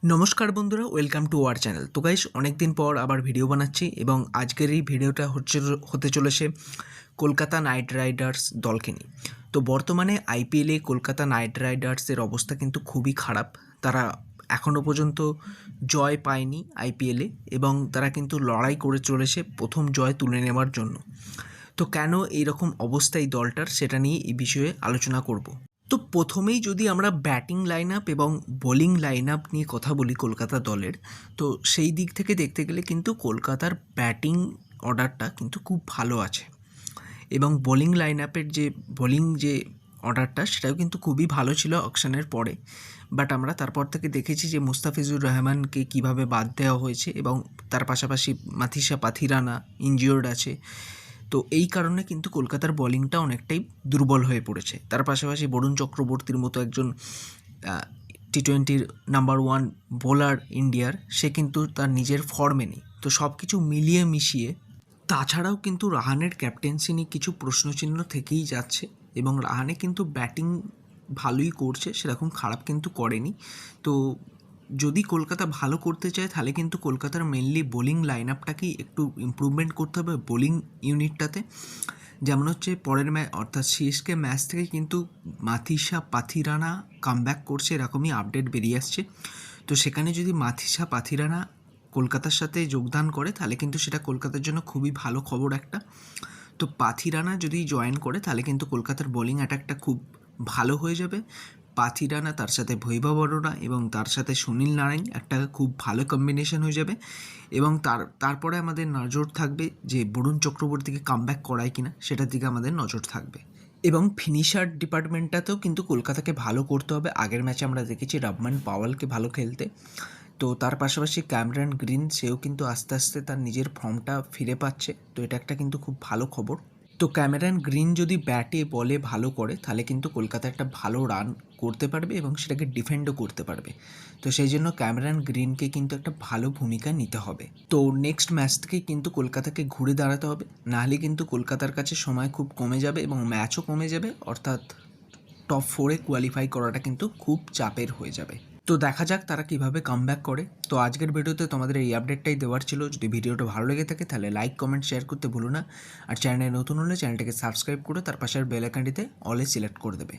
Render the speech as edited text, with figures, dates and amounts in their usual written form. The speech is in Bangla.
নমস্কার বন্ধুরা, ওয়েলকাম টু আওয়ার চ্যানেল। তো গাইস, অনেক দিন পর আবার ভিডিও বানাচ্ছি এবং আজকের এই ভিডিওটা হতে চলেছে কলকাতা নাইট রাইডার্স দলকে নিয়ে। তো বর্তমানে আইপিএলে কলকাতা নাইট রাইডার্সের অবস্থা কিন্তু খুবই খারাপ। তারা এখনও পর্যন্ত জয় পায়নি আইপিএলে এবং তারা কিন্তু লড়াই করে চলেছে প্রথম জয় তুলে নেওয়ার জন্য। তো কেন এইরকম অবস্থা এই দলটার, সেটা নিয়ে এই বিষয়ে আলোচনা করব। তো প্রথমেই যদি আমরা ব্যাটিং লাইন আপ এবং বোলিং লাইন আপ নিয়ে কথা বলি কলকাতা দলের, তো সেই দিক থেকে দেখতে গেলে কিন্তু কলকাতার ব্যাটিং অর্ডারটা কিন্তু খুব ভালো আছে এবং বোলিং লাইন আপের যে অর্ডারটা সেটাও কিন্তু খুবই ভালো ছিল অকশনের পরে। বাট আমরা তারপর থেকে দেখেছি যে মুস্তাফিজুর রহমানকে কীভাবে বাদ দেওয়া হয়েছে এবং তার পাশাপাশি মাথিসা পাথিরানা ইনজিওর্ড আছে। তো এই কারণে কিন্তু কলকাতার বোলিংটা অনেকটাই দুর্বল হয়ে পড়েছে। তার পাশাপাশি বরুণ চক্রবর্তীর মতো একজন টি-20 নাম্বার 1 বোলার ইন্ডিয়ার, সে কিন্তু তার নিজের ফর্মে নেই। তো সব কিছু মিলিয়ে মিশিয়ে, তাছাড়াও কিন্তু রাহানের ক্যাপ্টেন্সি নিয়ে কিছু প্রশ্নচিহ্ন থেকেই যাচ্ছে এবং রাহানে কিন্তু ব্যাটিং ভালোই করছে, সেরকম খারাপ কিন্তু করেনি। তো যদি কলকাতা ভালো করতে চায় তাহলে কিন্তু কলকাতার মেনলি বোলিং লাইন আপটাকেই একটু ইমপ্রুভমেন্ট করতে হবে বোলিং ইউনিটটাতে। যেমন হচ্ছে পরের অর্থাৎ সিএসকে ম্যাচ থেকে কিন্তু মাথিসা পাথিরানা কামব্যাক করছে, এরকমই আপডেট বেরিয়ে আসছে। তো সেখানে যদি মাথিসা পাথিরানা কলকাতার সাথে যোগদান করে তাহলে কিন্তু সেটা কলকাতার জন্য খুবই ভালো খবর একটা। তো পাথিরানা যদি জয়েন করে তাহলে কিন্তু কলকাতার বোলিং অ্যাটাকটা খুব ভালো হয়ে যাবে। পাথিরানা, তার সাথে ভৈভব অরোরা এবং তার সাথে সুনীল নারায়ণ একটা খুব ভালো কম্বিনেশন হয়ে যাবে। এবং তারপরে আমাদের নজর থাকবে যে বরুণ চক্রবর্তীকে কামব্যাক করায় কিনা, সেটার দিকে আমাদের নজর থাকবে। এবং ফিনিশার ডিপার্টমেন্টটাতেও কিন্তু কলকাতাকে ভালো করতে হবে। আগের ম্যাচে আমরা দেখেছি রবমান পাওয়ালকে ভালো খেলতে। তো তার পাশাপাশি ক্যামেরন গ্রিন, সেও কিন্তু আস্তে আস্তে তার নিজের ফর্মটা ফিরে পাচ্ছে। তো এটা একটা কিন্তু খুব ভালো খবর। তো ক্যামেরন গ্রিন যদি ব্যাটে বলে ভালো করে তাহলে কিন্তু কলকাতা একটা ভালো রান করতে পারবে এবং সেটাকে ডিফেন্ডও করতে পারবে। তো সেই জন্য ক্যামেরন গ্রিনকে কিন্তু একটা ভালো ভূমিকা নিতে হবে। তো নেক্সট ম্যাচ থেকে কিন্তু কলকাতাকে ঘুরে দাঁড়াতে হবে, নাহলে কিন্তু কলকাতার কাছে সময় খুব কমে যাবে এবং ম্যাচও কমে যাবে, অর্থাৎ টপ 4-এ কোয়ালিফাই করাটা কিন্তু খুব চাপের হয়ে যাবে। তো দেখা যাক তারা কিভাবে কামব্যাক করে। তো আজকের ভিডিওতে তোমাদের এই আপডেটটাই দেওয়ার ছিল। যদি ভিডিওটা ভালো লেগে থাকে তাহলে লাইক, কমেন্ট, শেয়ার করতে ভুলো না। আর চ্যানেলে নতুন হলে চ্যানেলটাকে সাবস্ক্রাইব করে তার পাশের বেল আইকনটিতে অলে সিলেক্ট করে দেবে।